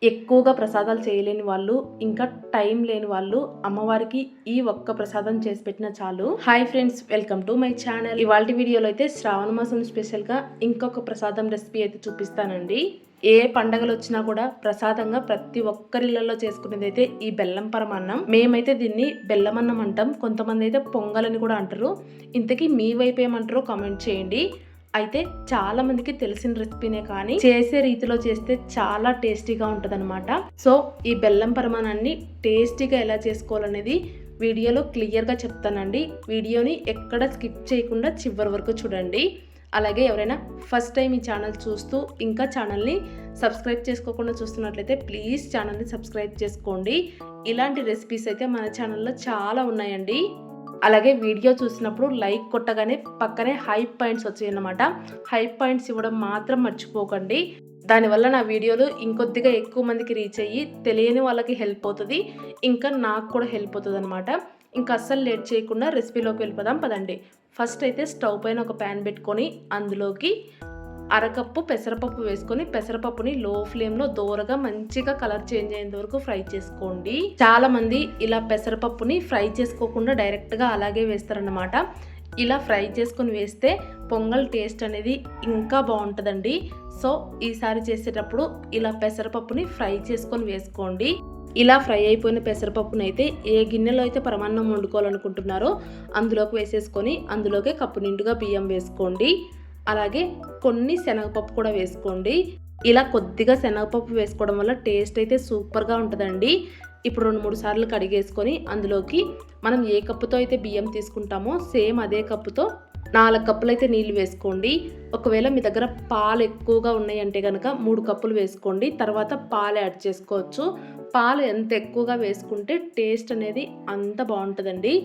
ఎక్కువగా ప్రసాదాలు చేయలేని వాళ్ళు, ఇంకా టైం లేని వాళ్ళు అమ్మవారికి ఈ ఒక్క ప్రసాదం చేసి పెట్టినా చాలు. Hi friends, welcome to my channel. ఇవాళ వీడియోలో అయితే శ్రావణ మాసం స్పెషల్గా ఇంకొక ప్రసాదం రెసిపీ అయితే చూపిస్తానండి. ఏ పండగలు వచ్చినా కూడా ప్రసాదంగా ప్రతి ఒక్కరిళ్లలో చేసుకునేది అయితే ఈ బెల్లం పరమాన్నం. మేమైతే దీన్ని బెల్లమన్నం అంటాం, కొంతమంది అయితే పొంగలని కూడా అంటారు. ఇంతకీ మీ వైపు ఏమంటారో కామెంట్ చేయండి. అయితే చాలా మందికి తెలిసిన రెసిపీనే కానీ చేసే రీతిలో చేస్తే చాలా టేస్టీగా ఉంటుందన్నమాట. సో ఈ బెల్లం పరమాన్నాన్ని టేస్టీగా ఎలా చేసుకోవాలనేది వీడియోలో క్లియర్గా చెప్తానండి. వీడియోని ఎక్కడ స్కిప్ చేయకుండా చివరి వరకు చూడండి. అలాగే ఎవరైనా ఫస్ట్ టైం ఈ ఛానల్ చూస్తూ ఇంకా ఛానల్ని సబ్స్క్రైబ్ చేసుకోకుండా చూస్తున్నట్లయితే ప్లీజ్ ఛానల్ని సబ్స్క్రైబ్ చేసుకోండి. ఇలాంటి రెసిపీస్ అయితే మన ఛానల్లో చాలా ఉన్నాయండి. అలాగే వీడియో చూసినప్పుడు లైక్ కొట్టగానే పక్కనే హైప్ పాయింట్స్ వచ్చాయన్నమాట. హైప్ పాయింట్స్ ఇవ్వడం మాత్రం మర్చిపోకండి. దానివల్ల నా వీడియోలు ఇంకొద్దిగా ఎక్కువ మందికి రీచ్ అయ్యి తెలియని వాళ్ళకి హెల్ప్ అవుతుంది, ఇంకా నాకు కూడా హెల్ప్ అవుతుంది అనమాట. ఇంకా అస్సలు లేట్ చేయకుండా రెసిపీలోకి వెళ్ళిపోదాం పదండి. ఫస్ట్ అయితే స్టవ్ పైన ఒక ప్యాన్ పెట్టుకొని అందులోకి అరకప్పు పెసరపప్పు వేసుకొని పెసరపప్పుని లో ఫ్లేమ్లో దోరగా మంచిగా కలర్ చేంజ్ అయ్యేంత వరకు ఫ్రై చేసుకోండి. చాలా మంది ఇలా పెసరపప్పుని ఫ్రై చేసుకోకుండా డైరెక్ట్గా అలాగే వేస్తారన్నమాట. ఇలా ఫ్రై చేసుకొని వేస్తే పొంగల్ టేస్ట్ అనేది ఇంకా బాగుంటుందండి. సో ఈసారి చేసేటప్పుడు ఇలా పెసరపప్పుని ఫ్రై చేసుకొని వేసుకోండి. ఇలా ఫ్రై అయిపోయిన పెసరపప్పును అయితే ఏ గిన్నెలో అయితే పరమాన్నం వండుకోవాలనుకుంటున్నారో అందులోకి వేసేసుకొని అందులోకి కప్పు నిండుగా బియ్యం వేసుకోండి. అలాగే కొన్ని శనగపప్పు కూడా వేసుకోండి. ఇలా కొద్దిగా శనగపప్పు వేసుకోవడం వల్ల టేస్ట్ అయితే సూపర్గా ఉంటుందండి. ఇప్పుడు 2-3 సార్లు కడిగేసుకొని అందులోకి మనం ఏ కప్పుతో అయితే బియ్యం తీసుకుంటామో సేమ్ అదే కప్పుతో 4 కప్పులు అయితే నీళ్ళు వేసుకోండి. ఒకవేళ మీ దగ్గర పాలు ఎక్కువగా ఉన్నాయంటే కనుక 3 కప్పులు వేసుకోండి. తర్వాత పాలు యాడ్ చేసుకోవచ్చు. పాలు ఎంత ఎక్కువగా వేసుకుంటే టేస్ట్ అనేది అంత బాగుంటుందండి.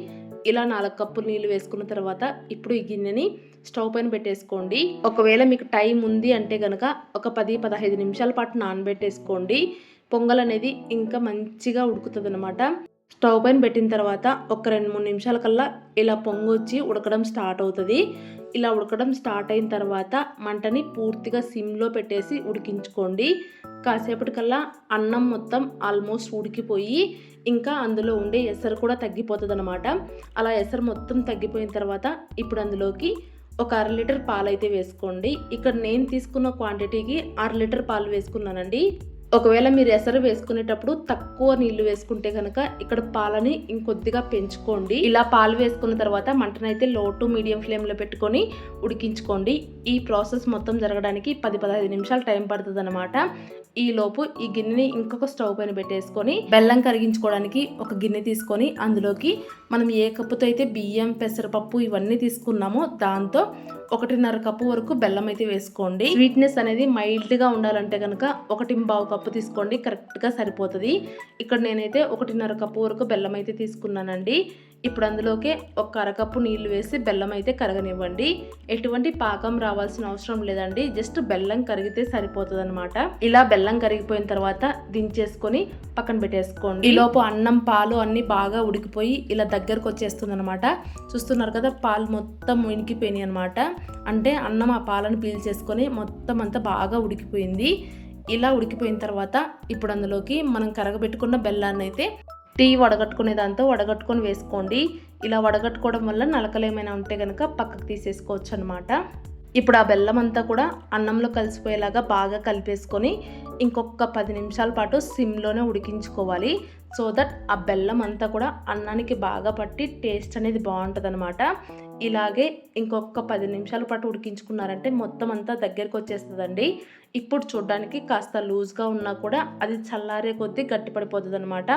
ఇలా 4 కప్పులు నీళ్ళు వేసుకున్న తర్వాత ఇప్పుడు ఈ గిన్నెని స్టవ్ పైన పెట్టేసుకోండి. ఒకవేళ మీకు టైం ఉంది అంటే కనుక ఒక 10-15 నిమిషాల పాటు నానబెట్టేసుకోండి. పొంగల్ అనేది ఇంకా మంచిగా ఉడుకుతుంది అనమాట. స్టవ్ పైన పెట్టిన తర్వాత ఒక 2-3 నిమిషాల కల్లా ఇలా పొంగొచ్చి ఉడకడం స్టార్ట్ అవుతుంది. ఇలా ఉడకడం స్టార్ట్ అయిన తర్వాత మంటని పూర్తిగా సిమ్లో పెట్టేసి ఉడికించుకోండి. కాసేపటికల్లా అన్నం మొత్తం ఆల్మోస్ట్ ఉడికిపోయి ఇంకా అందులో ఉండే ఎసరు కూడా తగ్గిపోతుంది అనమాట. అలా ఎసరు మొత్తం తగ్గిపోయిన తర్వాత ఇప్పుడు అందులోకి ఒక 1/2 లీటర్ పాలు అయితే వేసుకోండి. ఇక్కడ నేను తీసుకున్న క్వాంటిటీకి 1/2 లీటర్ పాలు వేసుకున్నానండి. ఒకవేళ మీరు ఎసరు వేసుకునేటప్పుడు తక్కువ నీళ్లు వేసుకుంటే కనుక ఇక్కడ పాలని ఇంకొద్దిగా పెంచుకోండి. ఇలా పాలు వేసుకున్న తర్వాత మంటనైతే లో టు మీడియం ఫ్లేమ్లో పెట్టుకొని ఉడికించుకోండి. ఈ ప్రాసెస్ మొత్తం జరగడానికి 10-15 నిమిషాలు టైం పడుతుంది అనమాట. ఈ లోపు ఈ గిన్నెని ఇంకొక స్టవ్ పైన పెట్టేసుకొని బెల్లం కరిగించుకోవడానికి ఒక గిన్నె తీసుకొని అందులోకి మనం ఏ కప్పుతో అయితే బియ్యం పెసరపప్పు ఇవన్నీ తీసుకున్నామో దాంతో 1.5 కప్పు వరకు బెల్లం అయితే వేసుకోండి. స్వీట్నెస్ అనేది మైల్డ్గా ఉండాలంటే కనుక 1.25 కప్పు తీసుకోండి, కరెక్ట్గా సరిపోతుంది. ఇక్కడ నేనైతే 1.5 కప్పు వరకు బెల్లం అయితే తీసుకున్నానండి. ఇప్పుడు అందులోకే ఒక 1/2 కప్పు నీళ్లు వేసి బెల్లం అయితే కరగనివ్వండి. ఎటువంటి పాకం రావాల్సిన అవసరం లేదండి, జస్ట్ బెల్లం కరిగితే సరిపోతుంది అనమాట. ఇలా బెల్లం కరిగిపోయిన తర్వాత దించేసుకొని పక్కన పెట్టేసుకోండి. ఈలోపు అన్నం పాలు అన్నీ బాగా ఉడికిపోయి ఇలా దగ్గరకు వచ్చేస్తుంది అనమాట. చూస్తున్నారు కదా, పాలు మొత్తం ఉడికిపోయినాయి అనమాట. అంటే అన్నం ఆ పాలను పీల్చేసుకొని మొత్తం అంతా బాగా ఉడికిపోయింది. ఇలా ఉడికిపోయిన తర్వాత ఇప్పుడు అందులోకి మనం కరగబెట్టుకున్న బెల్లాన్ని అయితే టీ వడగట్టుకునే దాంతో వడగట్టుకొని వేసుకోండి. ఇలా వడగట్టుకోవడం వల్ల నలకలు ఏమైనా ఉంటే కనుక పక్కకు తీసేసుకోవచ్చు అనమాట. ఇప్పుడు ఆ బెల్లం అంతా కూడా అన్నంలో కలిసిపోయేలాగా బాగా కలిపేసుకొని ఇంకొక 10 నిమిషాల పాటు సిమ్లోనే ఉడికించుకోవాలి. సో దట్ ఆ బెల్లం అంతా కూడా అన్నానికి బాగా పట్టి టేస్ట్ అనేది బాగుంటుంది అనమాట. ఇలాగే ఇంకొక 10 నిమిషాల పాటు ఉడికించుకున్నారంటే మొత్తం అంతా దగ్గరికి వచ్చేస్తుందండి. ఇప్పుడు చూడడానికి కాస్త లూజ్గా ఉన్నా కూడా అది చల్లారే కొద్దీ గట్టిపడిపోతుంది అనమాట.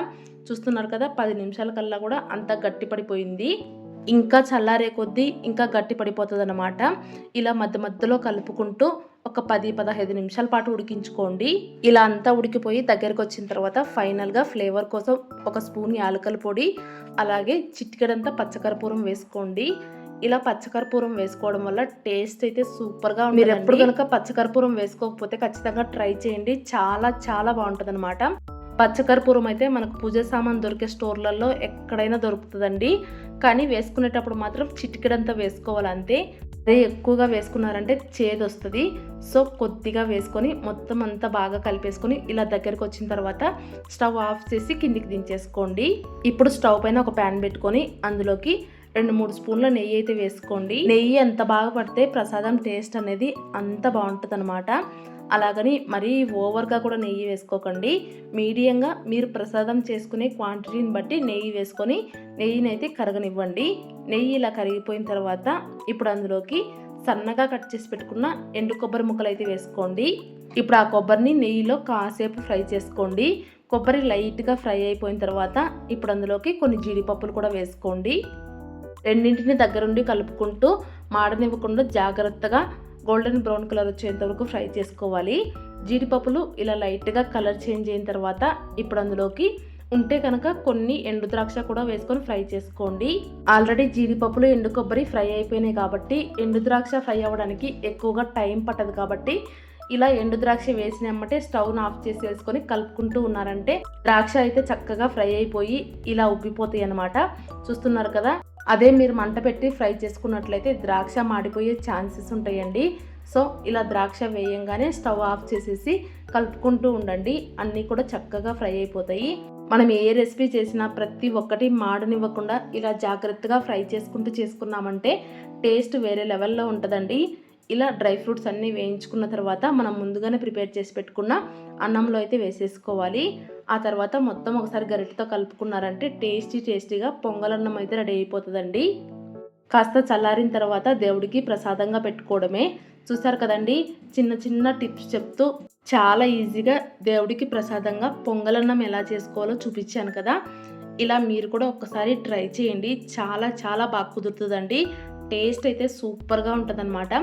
చూస్తున్నారు కదా, 10 నిమిషాల కల్లా కూడా అంతా గట్టిపడిపోయింది. ఇంకా చల్లారే కొద్దీ ఇంకా గట్టి పడిపోతుంది అనమాట. ఇలా మధ్య మధ్యలో కలుపుకుంటూ ఒక 10-15 నిమిషాల పాటు ఉడికించుకోండి. ఇలా అంతా ఉడికిపోయి దగ్గరికి వచ్చిన తర్వాత ఫైనల్గా ఫ్లేవర్ కోసం ఒక స్పూన్ యాలకుల పొడి, అలాగే చిటికెడంతా పచ్చకర్పూరం వేసుకోండి. ఇలా పచ్చకర్పూరం వేసుకోవడం వల్ల టేస్ట్ అయితే సూపర్గా ఉంటుంది. మీరు ఎప్పుడు కనుక పచ్చకర్పూరం వేసుకోకపోతే ఖచ్చితంగా ట్రై చేయండి, చాలా చాలా బాగుంటుంది అనమాట. పచ్చకర్పూరం అయితే మనకు పూజ సామాన్ దొరికే స్టోర్లలో ఎక్కడైనా దొరుకుతుందండి. కానీ వేసుకునేటప్పుడు మాత్రం చిటికెడంతా వేసుకోవాలి అంతే. అదే ఎక్కువగా వేసుకున్నారంటే చేదు వస్తుంది. సో కొద్దిగా వేసుకొని మొత్తం అంతా బాగా కలిపేసుకొని ఇలా దగ్గరకు వచ్చిన తర్వాత స్టవ్ ఆఫ్ చేసి కిందికి దించేసుకోండి. ఇప్పుడు స్టవ్ పైన ఒక ప్యాన్ పెట్టుకొని అందులోకి 2-3 స్పూన్ల నెయ్యి అయితే వేసుకోండి. నెయ్యి ఎంత బాగా పడితే ప్రసాదం టేస్ట్ అనేది అంత బాగుంటుంది అనమాట. అలాగని మరీ ఓవర్గా కూడా నెయ్యి వేసుకోకండి. మీడియంగా మీరు ప్రసాదం చేసుకునే క్వాంటిటీని బట్టి నెయ్యి వేసుకొని నెయ్యిని అయితే కరగనివ్వండి. నెయ్యి ఇలా కరిగిపోయిన తర్వాత ఇప్పుడు అందులోకి సన్నగా కట్ చేసి పెట్టుకున్న ఎండు కొబ్బరి ముక్కలు అయితే వేసుకోండి. ఇప్పుడు ఆ కొబ్బరిని నెయ్యిలో కాసేపు ఫ్రై చేసుకోండి. కొబ్బరి లైట్గా ఫ్రై అయిపోయిన తర్వాత ఇప్పుడు అందులోకి కొన్ని జీడిపప్పులు కూడా వేసుకోండి. రెండింటిని దగ్గరుండి కలుపుకుంటూ మాడనివ్వకుండా జాగ్రత్తగా గోల్డెన్ బ్రౌన్ కలర్ వచ్చేంత వరకు ఫ్రై చేసుకోవాలి. జీడిపప్పులు ఇలా లైట్గా కలర్ చేంజ్ అయిన తర్వాత ఇప్పుడు అందులోకి ఉంటే కనుక కొన్ని ఎండు ద్రాక్ష కూడా వేసుకొని ఫ్రై చేసుకోండి. ఆల్రెడీ జీడిపప్పులు ఎండు కొబ్బరి ఫ్రై అయిపోయినాయి కాబట్టి ఎండు ద్రాక్ష ఫ్రై అవ్వడానికి ఎక్కువగా టైం పట్టదు. కాబట్టి ఇలా ఎండు ద్రాక్ష వేసినమ్మటే స్టవ్ను ఆఫ్ చేసి వేసుకొని కలుపుకుంటూ ఉన్నారంటే ద్రాక్ష అయితే చక్కగా ఫ్రై అయిపోయి ఇలా ఉబ్బిపోతాయి అన్నమాట. చూస్తున్నారు కదా. అదే మీరు మంట పెట్టి ఫ్రై చేసుకున్నట్లయితే ద్రాక్ష మాడిపోయే ఛాన్సెస్ ఉంటాయండి. సో ఇలా ద్రాక్ష వేయంగానే స్టవ్ ఆఫ్ చేసేసి కలుపుకుంటూ ఉండండి. అన్నీ కూడా చక్కగా ఫ్రై అయిపోతాయి. మనం ఏ రెసిపీ చేసినా ప్రతి ఒక్కటి మాడనివ్వకుండా ఇలా జాగ్రత్తగా ఫ్రై చేసుకుంటూ చేసుకున్నామంటే టేస్ట్ వేరే లెవెల్లో ఉంటుందండి. ఇలా డ్రై ఫ్రూట్స్ అన్నీ వేయించుకున్న తర్వాత మనం ముందుగానే ప్రిపేర్ చేసి పెట్టుకున్న అన్నంలో అయితే వేసేసుకోవాలి. ఆ తర్వాత మొత్తం ఒకసారి గరిటెతో కలుపుకున్నారంటే టేస్టీగా పొంగలన్నం అయితే రెడీ అయిపోతుందండి. కాస్త చల్లారిన తర్వాత దేవుడికి ప్రసాదంగా పెట్టుకోవడమే. చూసారు కదండి, చిన్న టిప్స్ చెప్తూ చాలా ఈజీగా దేవుడికి ప్రసాదంగా పొంగలన్నం ఎలా చేసుకోవాలో చూపించాను కదా. ఇలా మీరు కూడా ఒక్కసారి ట్రై చేయండి. చాలా బాగా కుదురుతుందండి. టేస్ట్ అయితే సూపర్గా ఉంటుందన్నమాట.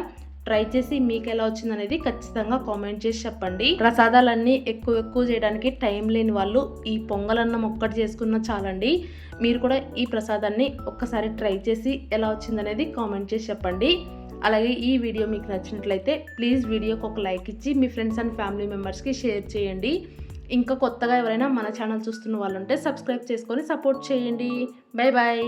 ట్రై చేసి మీకు ఎలా వచ్చిందనేది ఖచ్చితంగా కామెంట్ చేసి చెప్పండి. ప్రసాదాలన్నీ ఎక్కువ చేయడానికి టైం లేని వాళ్ళు ఈ పొంగలన్నం ఒక్కటి చేసుకున్నా చాలండి. మీరు కూడా ఈ ప్రసాదాన్ని ఒక్కసారి ట్రై చేసి ఎలా వచ్చిందనేది కామెంట్ చేసి చెప్పండి. అలాగే ఈ వీడియో మీకు నచ్చినట్లయితే ప్లీజ్ వీడియోకి ఒక లైక్ ఇచ్చి మీ ఫ్రెండ్స్ అండ్ ఫ్యామిలీ మెంబర్స్కి షేర్ చేయండి. ఇంకా కొత్తగా ఎవరైనా మన ఛానల్ చూస్తున్న వాళ్ళు ఉంటే సబ్స్క్రైబ్ చేసుకొని సపోర్ట్ చేయండి. బాయ్.